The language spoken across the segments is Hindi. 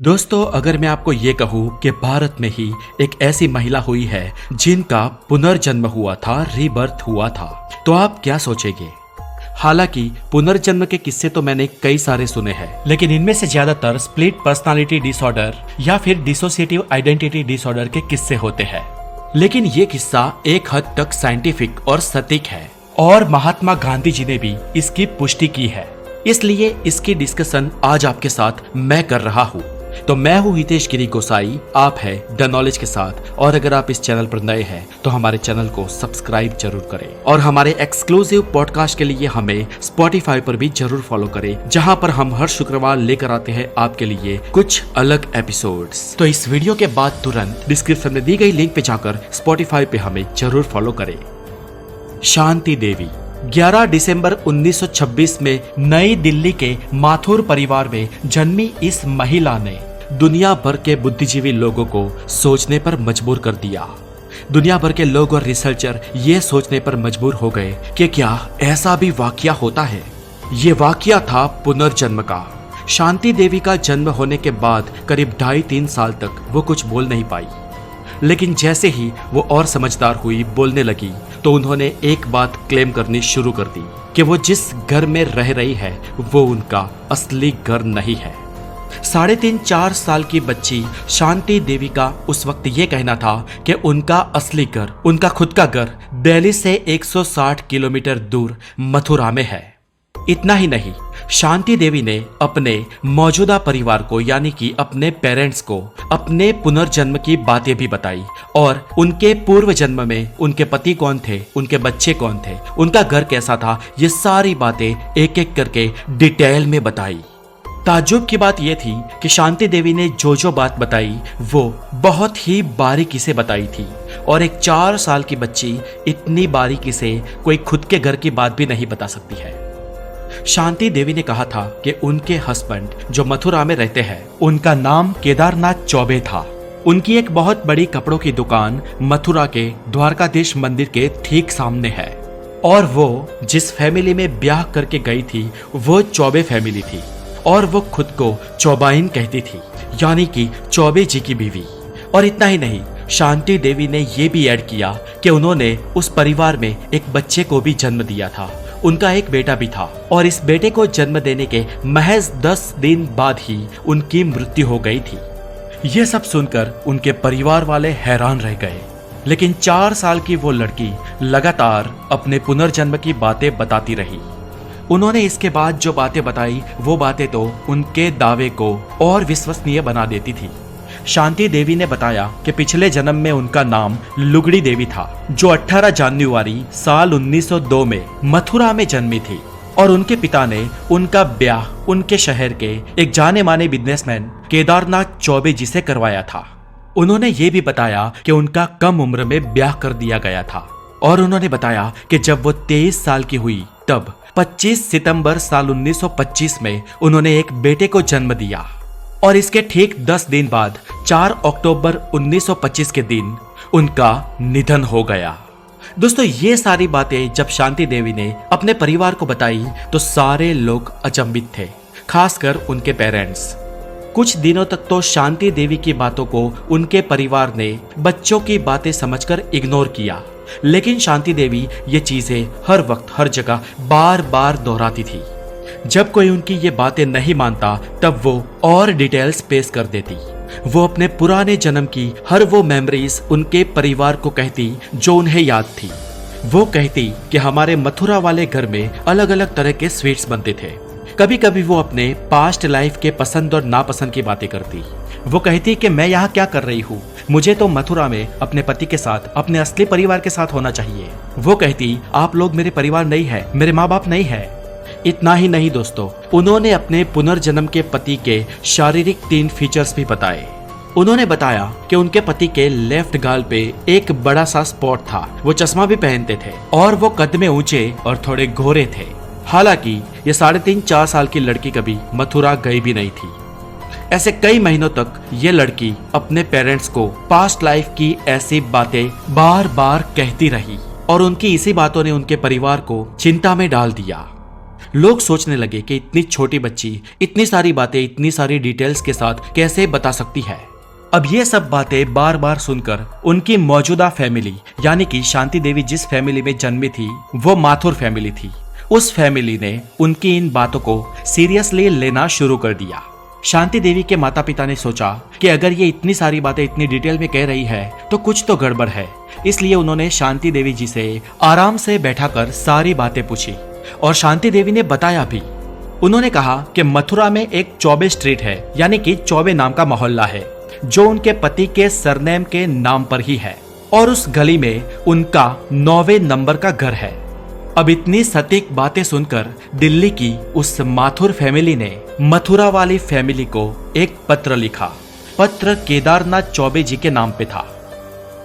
दोस्तों, अगर मैं आपको ये कहूँ कि भारत में ही एक ऐसी महिला हुई है जिनका पुनर्जन्म हुआ था, रीबर्थ हुआ था, तो आप क्या सोचेंगे? हालांकि पुनर्जन्म के किस्से तो मैंने कई सारे सुने हैं, लेकिन इनमें से ज्यादातर स्प्लिट पर्सनालिटी डिसऑर्डर या फिर डिसोसिएटिव आइडेंटिटी डिसऑर्डर के किस्से होते हैं। लेकिन ये किस्सा एक हद तक साइंटिफिक और सटीक है और महात्मा गांधी जी ने भी इसकी पुष्टि की है। इसलिए इसकी डिस्कशन आज आपके साथ मैं कर रहा हूँ। तो मैं हूँ हितेश गिरी गोसाई, आप है द नॉलेज के साथ। और अगर आप इस चैनल पर नए हैं तो हमारे चैनल को सब्सक्राइब जरूर करें और हमारे एक्सक्लूसिव पॉडकास्ट के लिए हमें स्पॉटिफाई पर भी जरूर फॉलो करें, जहां पर हम हर शुक्रवार लेकर आते हैं आपके लिए कुछ अलग एपिसोड्स। तो इस वीडियो के बाद तुरंत डिस्क्रिप्शन में दी गई लिंक पे जाकर स्पॉटिफाई पे हमें जरूर फॉलो करें। शांति देवी 11 दिसंबर 1926 में नई दिल्ली के माथुर परिवार में जन्मी इस महिला ने दुनिया भर के बुद्धिजीवी लोगों को सोचने पर मजबूर कर दिया। दुनिया भर के लोग और रिसर्चर ये सोचने पर मजबूर हो गए कि क्या ऐसा भी वाकया होता है। ये वाकया था पुनर्जन्म का। शांति देवी का जन्म होने के बाद करीब 2.5-3 साल तक वो कुछ बोल नहीं पाई, लेकिन जैसे ही वो और समझदार हुई, बोलने लगी, तो उन्होंने एक बात क्लेम करनी शुरू कर दी कि वो जिस घर में रह रही है वो उनका असली घर नहीं है। 3.5-4 साल की बच्ची शांति देवी का उस वक्त ये कहना था कि उनका असली घर, उनका खुद का घर दिल्ली से 160 किलोमीटर दूर मथुरा में है। इतना ही नहीं, शांति देवी ने अपने मौजूदा परिवार को यानी कि अपने पेरेंट्स को अपने पुनर्जन्म की बातें भी बताई और उनके पूर्व जन्म में उनके पति कौन थे, उनके बच्चे कौन थे, उनका घर कैसा था, ये सारी बातें एक एक करके डिटेल में बताई। ताज्जुब की बात यह थी कि शांति देवी ने जो जो बात बताई वो बहुत ही बारीकी से बताई थी और एक 4 साल की बच्ची इतनी बारीकी से कोई खुद के घर की बात भी नहीं बता सकती है। शांति देवी ने कहा था कि उनके हस्बैंड जो मथुरा में रहते हैं, उनका नाम केदारनाथ चौबे था। उनकी एक बहुत बड़ी कपड़ों की दुकान मथुरा के द्वारकाधीश मंदिर के ठीक सामने है और वो जिस फैमिली में ब्याह करके गई थी वो चौबे फैमिली थी और वो खुद को चौबाइन कहती थी, यानी कि चौबे जी की बीवी। और इतना ही नहीं, शांति देवी ने ये भी ऐड किया कि उन्होंने उस परिवार में एक बच्चे को भी जन्म दिया था। उनका एक बेटा भी था और इस बेटे को जन्म देने के महज 10 दिन बाद ही उनकी मृत्यु हो गई थी। ये सब सुनकर उनके परिवार वाले हैरान रह गए, लेकिन 4 साल की वो लड़की लगातार अपने पुनर्जन्म की बातें बताती रही। उन्होंने इसके बाद जो बातें बताई वो बातें तो उनके दावे को और विश्वसनीय बना देती थी। शांति देवी ने बताया कि पिछले जन्म में उनका नाम लुगड़ी देवी था, जो 18 जनवरी साल 1902 में मथुरा में जन्मी थी और उनके पिता ने उनका ब्याह उनके शहर के एक जाने माने बिजनेसमैन केदारनाथ चौबे जी से करवाया था। उन्होंने ये भी बताया कि उनका कम उम्र में ब्याह कर दिया गया था और उन्होंने बताया कि जब वो 23 साल की हुई तब 25 सितंबर साल 1925 में उन्होंने एक बेटे को जन्म दिया और इसके ठीक 10 दिन बाद 4 अक्टूबर 1925 के दिन उनका निधन हो गया। दोस्तों, ये सारी बातें जब शांति देवी ने अपने परिवार को बताई तो सारे लोग अचंभित थे, खासकर उनके पेरेंट्स। कुछ दिनों तक तो शांति देवी की बातों को उनके परिवार ने बच्चों की बातें समझकर इग्नोर किया, लेकिन शांति देवी ये चीजें हर वक्त हर जगह बार बार दोहराती थी। जब कोई उनकी ये बातें नहीं मानता तब वो और डिटेल्स पेश कर देती। वो अपने पुराने जन्म की हर वो मेमोरीज उनके परिवार को कहती जो उन्हें याद थी। वो कहती कि हमारे मथुरा वाले घर में अलग अलग तरह के स्वीट्स बनते थे। कभी कभी वो अपने पास्ट लाइफ के पसंद और नापसंद की बातें करती। वो कहती कि मैं यहाँ क्या कर रही हूँ, मुझे तो मथुरा में अपने पति के साथ, अपने असली परिवार के साथ होना चाहिए। वो कहती आप लोग मेरे परिवार नहीं है, मेरे माँ बाप नहीं है। इतना ही नहीं दोस्तों, उन्होंने अपने पुनर्जन्म के पति के शारीरिक 3 फीचर्स भी बताए। उन्होंने बताया कि उनके पति के लेफ्ट गाल पे एक बड़ा सा स्पॉट था, वो चश्मा भी पहनते थे और वो कद में ऊंचे और थोड़े गोरे थे। हालांकि ये 3.5-4 साल की लड़की कभी मथुरा गई भी नहीं थी। ऐसे कई महीनों तक ये लड़की अपने पेरेंट्स को पास्ट लाइफ की ऐसी बातें बार बार कहती रही और उनकी इसी बातों ने उनके परिवार को चिंता में डाल दिया। लोग सोचने लगे कि इतनी छोटी बच्ची इतनी सारी बातें इतनी सारी डिटेल्स के साथ कैसे बता सकती है। अब ये सब बातें बार बार सुनकर उनकी मौजूदा फैमिली यानी कि शांति देवी जिस फैमिली में जन्मी थी वो माथुर फैमिली थी, उस फैमिली ने उनकी इन बातों को सीरियसली लेना शुरू कर दिया। शांति देवी के माता पिता ने सोचा कि अगर ये इतनी सारी बातें इतनी डिटेल में कह रही है तो कुछ तो गड़बड़ है। इसलिए उन्होंने शांति देवी जी से आराम से बैठाकर सारी बातें पूछी और शांति देवी ने बताया भी। उन्होंने कहा कि मथुरा में एक चौबे स्ट्रीट है यानी कि चौबे नाम का मोहल्ला है जो उनके पति के सरनेम के नाम पर ही है और उस गली में उनका 9वें नंबर का घर है। अब इतनी सटीक बातें सुनकर दिल्ली की उस माथुर फैमिली ने मथुरा वाली फैमिली को एक पत्र लिखा। पत्र केदारनाथ चौबे जी के नाम पे था।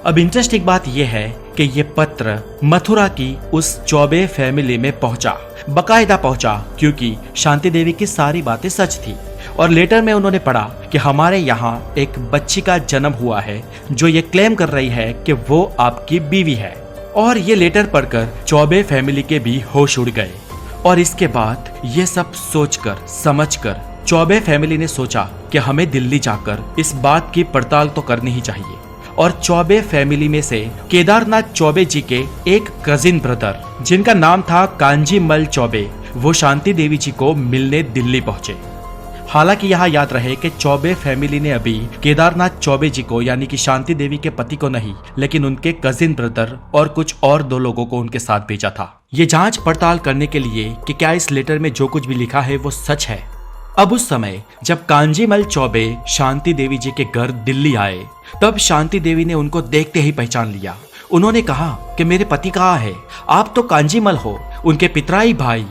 अब इंटरेस्टिंग बात यह है कि यह पत्र मथुरा की उस चौबे फैमिली में पहुंचा, बकायदा पहुंचा, क्योंकि शांति देवी की सारी बातें सच थी। और लेटर में उन्होंने पढ़ा कि हमारे यहाँ एक बच्ची का जन्म हुआ है जो ये क्लेम कर रही है कि वो आपकी बीवी है। और ये लेटर पढ़कर चौबे फैमिली के भी होश उड़ गए। और इसके बाद ये सब सोचकर समझकर चौबे फैमिली ने सोचा कि हमें दिल्ली जाकर इस बात की पड़ताल तो करनी ही चाहिए। और चौबे फैमिली में से केदारनाथ चौबे जी के एक कजिन ब्रदर जिनका नाम था कांजीमल चौबे, वो शांति देवी जी को मिलने दिल्ली पहुंचे। हालांकि यहाँ याद रहे कि चौबे फैमिली ने अभी केदारनाथ चौबे जी को यानी कि शांति देवी के पति को नहीं, लेकिन उनके कजिन ब्रदर और कुछ और 2 लोगों को उनके साथ भेजा था, ये जांच पड़ताल करने के लिए कि क्या इस लेटर में जो कुछ भी लिखा है वो सच है। अब उस समय जब कांजीमल चौबे शांति देवी जी के घर दिल्ली आए तब शांति देवी ने उनको देखते ही पहचान लिया। उन्होंने कहा कि मेरे पति कहाँ है? आप तो कांजीमल हो, उनके पितराई भाई,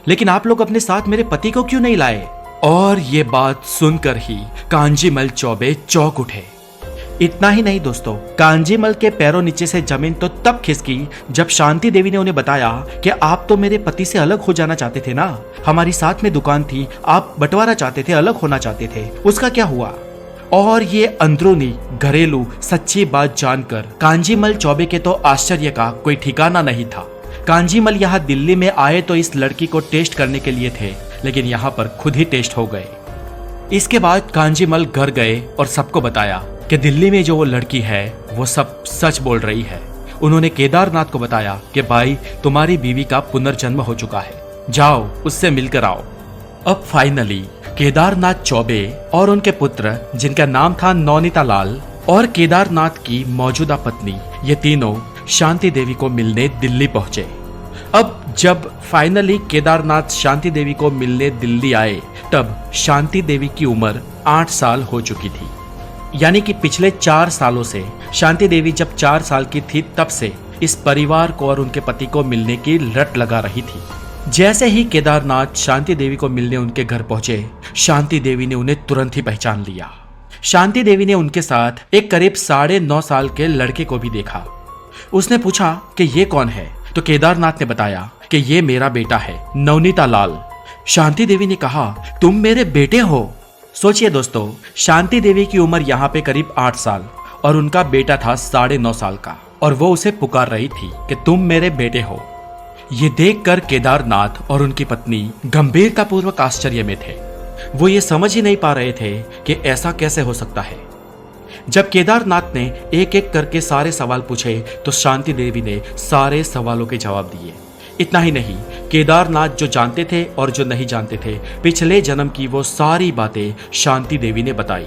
लेकिन आप लोग अपने साथ मेरे पति को क्यों नहीं लाए? और ये बात सुनकर ही कांजीमल चौबे चौंक उठे। इतना ही नहीं दोस्तों, कांजीमल के पैरों नीचे से जमीन तो तब खिसकी जब शांति देवी ने उन्हें बताया कि आप तो मेरे पति से अलग हो जाना चाहते थे ना, हमारी साथ में दुकान थी, आप बंटवारा चाहते थे, अलग होना चाहते थे, उसका क्या हुआ? और ये अंदरूनी घरेलू सच्ची बात जानकर कांजीमल चौबे के तो आश्चर्य का कोई ठिकाना नहीं था। कांजीमल यहाँ दिल्ली में आए तो इस लड़की को टेस्ट करने के लिए थे, लेकिन यहाँ पर खुद ही टेस्ट हो गए। इसके बाद कांजीमल घर गए और सबको बताया कि दिल्ली में जो वो लड़की है वो सब सच बोल रही है। उन्होंने केदारनाथ को बताया कि भाई तुम्हारी बीवी का पुनर्जन्म हो चुका है, जाओ उससे मिलकर आओ। अब फाइनली केदारनाथ चौबे और उनके पुत्र जिनका नाम था नौनीता लाल और केदारनाथ की मौजूदा पत्नी, ये तीनों शांति देवी को मिलने दिल्ली पहुंचे। अब जब फाइनली केदारनाथ शांति देवी को मिलने दिल्ली आए तब शांति देवी की उम्र 8 साल हो चुकी थी। यानी कि पिछले 4 सालों से शांति देवी जब 4 साल की थी तब से इस परिवार को और उनके पति को मिलने की लट लगा रही थी। जैसे ही केदारनाथ शांति देवी को मिलने उनके घर पहुंचे, शांति देवी ने उन्हें तुरंत ही पहचान लिया। शांति देवी ने उनके साथ एक करीब 9.5 साल के लड़के को भी देखा। उसने पूछा कि ये कौन है, तो केदारनाथ ने बताया कि ये मेरा बेटा है, नवनीता लाल। शांति देवी ने कहा तुम मेरे बेटे हो। सोचिए दोस्तों, शांति देवी की उम्र यहाँ पे करीब 8 साल और उनका बेटा था 9.5 साल का, और वो उसे पुकार रही थी कि तुम मेरे बेटे हो। ये देखकर केदारनाथ और उनकी पत्नी गंभीरतापूर्वक आश्चर्य में थे। वो ये समझ ही नहीं पा रहे थे कि ऐसा कैसे हो सकता है। जब केदारनाथ ने एक एक करके सारे सवाल पूछे तो शांति देवी ने सारे सवालों के जवाब दिए। इतना ही नहीं, केदारनाथ जो जानते थे और जो नहीं जानते थे, पिछले जन्म की वो सारी बातें शांति देवी ने बताई।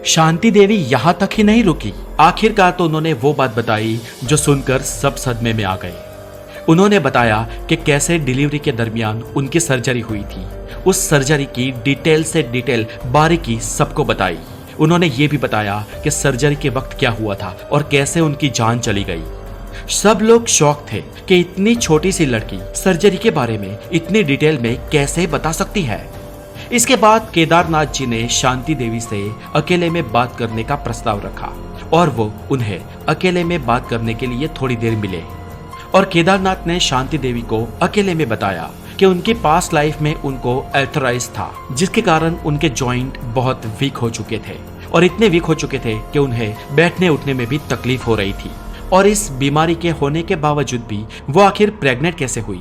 शांति देवी यहाँ तक ही नहीं रुकी, आखिरकार तो उन्होंने वो बात बताई जो सुनकर सब सदमे में आ गए। उन्होंने बताया कि कैसे डिलीवरी के दरमियान उनकी सर्जरी हुई थी। उस सर्जरी की डिटेल से डिटेल बारीकी सबको बताई। उन्होंने ये भी बताया कि सर्जरी के वक्त क्या हुआ था और कैसे उनकी जान चली गई। सब लोग शॉक थे कि इतनी छोटी सी लड़की सर्जरी के बारे में इतनी डिटेल में कैसे बता सकती है। इसके बाद केदारनाथ जी ने शांति देवी से अकेले में बात करने का प्रस्ताव रखा और वो उन्हें अकेले में बात करने के लिए थोड़ी देर मिले। और केदारनाथ ने शांति देवी को अकेले में बताया कि उनकी पास्ट लाइफ में उनको एर्थराइटिस था, जिसके कारण उनके जॉइंट बहुत वीक हो चुके थे और इतने वीक हो चुके थे कि उन्हें बैठने उठने में भी तकलीफ हो रही थी। और इस बीमारी के होने के बावजूद भी वो आखिर प्रेग्नेंट कैसे हुई,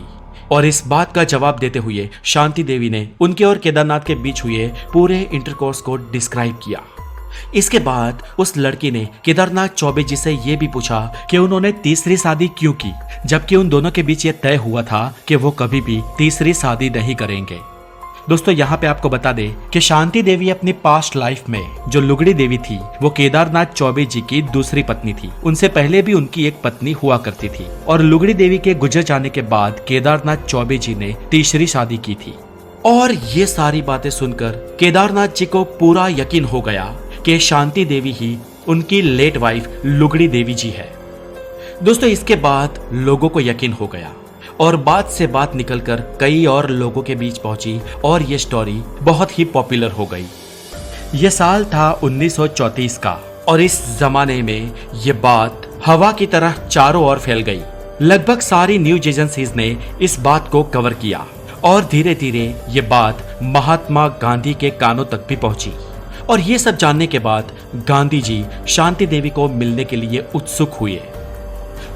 और इस बात का जवाब देते हुए शांति देवी ने उनके और केदारनाथ के बीच हुए पूरे इंटरकोर्स को डिस्क्राइब किया। इसके बाद उस लड़की ने केदारनाथ चौबे जी से यह भी पूछा कि उन्होंने तीसरी शादी क्यों की, जबकि उन दोनों के बीच यह तय हुआ था कि वो कभी भी तीसरी शादी नहीं करेंगे। दोस्तों यहाँ पे आपको बता दें कि शांति देवी अपनी पास्ट लाइफ में जो लुगड़ी देवी थी वो केदारनाथ चौबे जी की दूसरी पत्नी थी। उनसे पहले भी उनकी एक पत्नी हुआ करती थी और लुगड़ी देवी के गुजर जाने के बाद केदारनाथ चौबे जी ने तीसरी शादी की थी। और ये सारी बातें सुनकर केदारनाथ जी को पूरा यकीन हो गया कि शांति देवी ही उनकी लेट वाइफ लुगड़ी देवी जी है। दोस्तों इसके बाद लोगों को यकीन हो गया और बात से बात निकलकर कई और लोगों के बीच पहुंची और ये स्टोरी बहुत ही पॉपुलर हो गई। ये साल था 1934 का और इस जमाने में ये बात हवा की तरह चारों ओर फैल गई। लगभग सारी न्यूज एजेंसीज ने इस बात को कवर किया और धीरे धीरे ये बात महात्मा गांधी के कानों तक भी पहुंची। और ये सब जानने के बाद गांधी जी शांति देवी को मिलने के लिए उत्सुक हुए।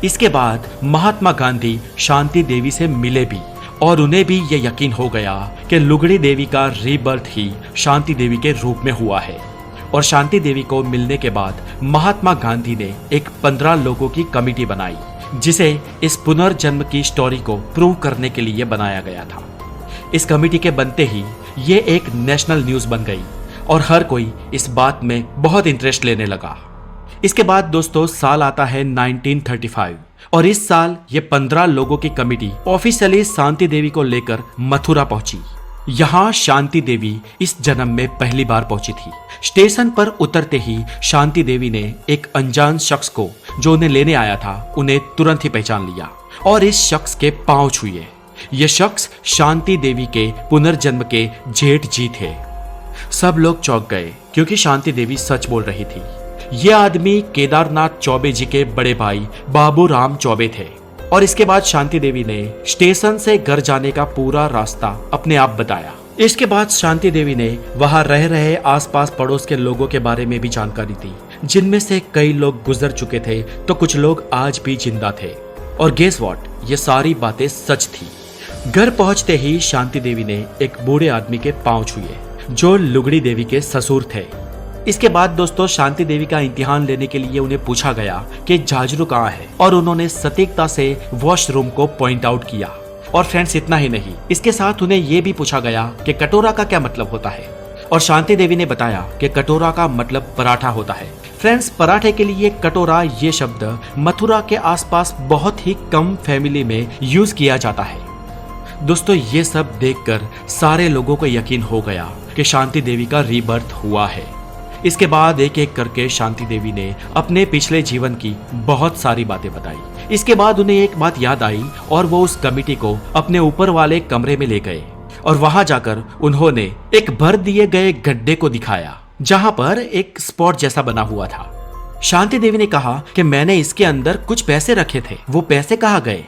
इसके बाद महात्मा गांधी शांति देवी से मिले भी और उन्हें भी ये यकीन हो गया कि लुगड़ी देवी का रीबर्थ ही शांति देवी के रूप में हुआ है। और शांति देवी को मिलने के बाद महात्मा गांधी ने एक 15 लोगों की कमेटी बनाई जिसे इस पुनर्जन्म की स्टोरी को प्रूव करने के लिए बनाया गया था। इस कमेटी के बनते ही ये एक नेशनल न्यूज बन गई और हर कोई इस बात में बहुत इंटरेस्ट लेने लगा। इसके बाद दोस्तों साल आता है 1935 और इस साल ये 15 लोगों की कमेटी ऑफिशियली शांति देवी को लेकर मथुरा पहुंची। यहाँ शांति देवी इस जन्म में पहली बार पहुंची थी। स्टेशन पर उतरते ही शांति देवी ने एक अनजान शख्स को जो उन्हें लेने आया था उन्हें तुरंत ही पहचान लिया और इस शख्स के पांव छुए। ये शख्स शांति देवी के पुनर्जन्म के जेठ जी थे। सब लोग चौंक गए क्योंकि शांति देवी सच बोल रही थी। ये आदमी केदारनाथ चौबे जी के बड़े भाई बाबू राम चौबे थे। और इसके बाद शांति देवी ने स्टेशन से घर जाने का पूरा रास्ता अपने आप बताया। इसके बाद शांति देवी ने वहां रह रहे आसपास पड़ोस के लोगों के बारे में भी जानकारी दी, जिनमें से कई लोग गुजर चुके थे तो कुछ लोग आज भी जिंदा थे। और गेस व्हाट, ये सारी बातें सच थी। घर पहुंचते ही शांति देवी ने एक बूढ़े आदमी के पांव छुए जो लुगड़ी देवी के ससुर थे। इसके बाद दोस्तों शांति देवी का इम्तिहान लेने के लिए उन्हें पूछा गया कि झाजरू कहाँ है और उन्होंने सटीकता से वॉशरूम को पॉइंट आउट किया। और फ्रेंड्स इतना ही नहीं, इसके साथ उन्हें यह भी पूछा गया कि कटोरा का क्या मतलब होता है और शांति देवी ने बताया कि कटोरा का मतलब पराठा होता है। फ्रेंड्स पराठे के लिए कटोरा ये शब्द मथुरा के आसपास बहुत ही कम फैमिली में यूज किया जाता है। दोस्तों ये सब देखकर सारे लोगों को यकीन हो गया कि शांति देवी का रीबर्थ हुआ है। इसके बाद एक एक करके शांति देवी ने अपने पिछले जीवन की बहुत सारी बातें बताई। इसके बाद उन्हें एक बात याद आई और वो उस कमेटी को अपने ऊपर वाले कमरे में ले गए और वहां जाकर उन्होंने एक भर दिए गए गड्ढे को दिखाया जहां पर एक स्पॉट जैसा बना हुआ था। शांति देवी ने कहा कि मैंने इसके अंदर कुछ पैसे रखे थे, वो पैसे कहाँ गए?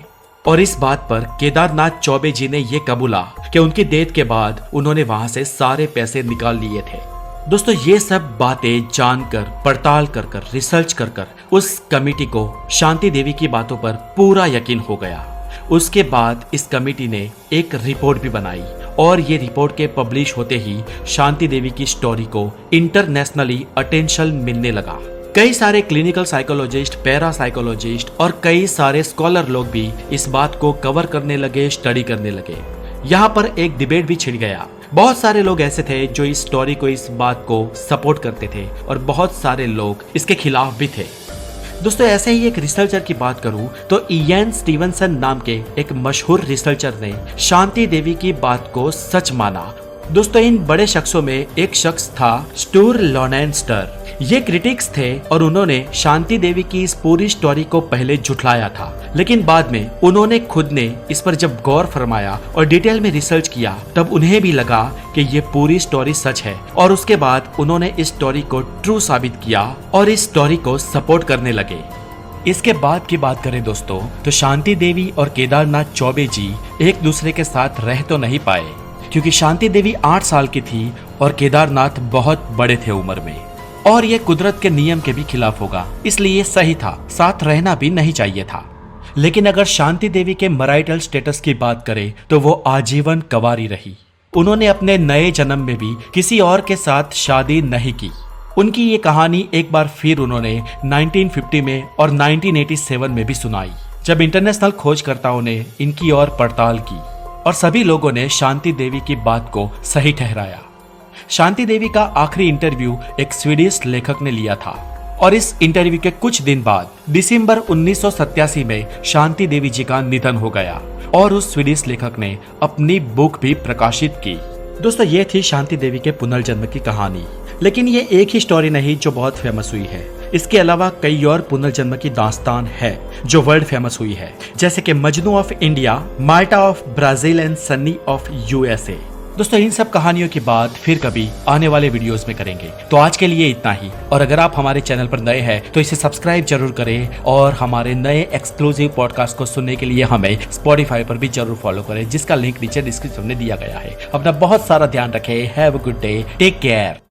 और इस बात पर केदारनाथ चौबे जी ने ये कबूला कि उनकी डेथ के बाद उन्होंने वहां से सारे पैसे निकाल लिए थे। दोस्तों ये सब बातें जानकर पड़ताल कर रिसर्च कर उस कमेटी को शांति देवी की बातों पर पूरा यकीन हो गया। उसके बाद इस कमेटी ने एक रिपोर्ट भी बनाई और ये रिपोर्ट के पब्लिश होते ही शांति देवी की स्टोरी को इंटरनेशनली अटेंशन मिलने लगा। कई सारे क्लिनिकल साइकोलॉजिस्ट, पैरा साइकोलॉजिस्ट और कई सारे स्कॉलर लोग भी इस बात को कवर करने लगे, स्टडी करने लगे। यहाँ पर एक डिबेट भी छिड़ गया। बहुत सारे लोग ऐसे थे जो इस स्टोरी को, इस बात को सपोर्ट करते थे और बहुत सारे लोग इसके खिलाफ भी थे। दोस्तों ऐसे ही एक रिसर्चर की बात करूं तो इयान स्टीवनसन नाम के एक मशहूर रिसर्चर ने शांति देवी की बात को सच माना। दोस्तों इन बड़े शख्सों में एक शख्स था स्टूर लॉनेंस्टर। ये क्रिटिक्स थे और उन्होंने शांति देवी की इस पूरी स्टोरी को पहले झुठलाया था, लेकिन बाद में उन्होंने खुद ने इस पर जब गौर फरमाया और डिटेल में रिसर्च किया तब उन्हें भी लगा कि ये पूरी स्टोरी सच है और उसके बाद उन्होंने इस स्टोरी को ट्रू साबित किया और इस स्टोरी को सपोर्ट करने लगे। इसके बाद की बात करें दोस्तों तो शांति देवी और केदारनाथ चौबे जी एक दूसरे के साथ रह तो नहीं पाए क्योंकि शांति देवी 8 साल की थी और केदारनाथ बहुत बड़े थे उम्र में और ये कुदरत के नियम के भी खिलाफ होगा, इसलिए सही था, साथ रहना भी नहीं चाहिए था। लेकिन अगर शांति देवी के मैरिटल स्टेटस की बात करें तो वो आजीवन कंवारी रही। उन्होंने अपने नए जन्म में भी किसी और के साथ शादी नहीं की। उनकी ये कहानी एक बार फिर उन्होंने 1950 में और 1987 में भी सुनाई, जब इंटरनेशनल खोजकर्ताओं ने इनकी और पड़ताल की और सभी लोगों ने शांति देवी की बात को सही ठहराया। शांति देवी का आखिरी इंटरव्यू एक स्वीडिश लेखक ने लिया था और इस इंटरव्यू के कुछ दिन बाद दिसंबर 1987 में शांति देवी जी का निधन हो गया और उस स्वीडिश लेखक ने अपनी बुक भी प्रकाशित की। दोस्तों, ये थी शांति देवी के पुनर्जन्म की कहानी। लेकिन ये एक ही स्टोरी नहीं जो बहुत फेमस हुई है। इसके अलावा कई और पुनर्जन्म की दास्तान है जो वर्ल्ड फेमस हुई है, जैसे कि Majnu of India, Marta of Brazil and Sunny of USA. दोस्तों, इन सब कहानियों की बात फिर कभी आने वाले वीडियोस में करेंगे। तो आज के लिए इतना ही। और अगर आप हमारे चैनल पर नए हैं तो इसे सब्सक्राइब जरूर करें और हमारे नए एक्सक्लूसिव पॉडकास्ट को सुनने के लिए हमें स्पॉटिफाई पर भी जरूर फॉलो करें, जिसका लिंक नीचे डिस्क्रिप्शन में दिया गया है। अपना बहुत सारा ध्यान रखें। Have a good day, take care.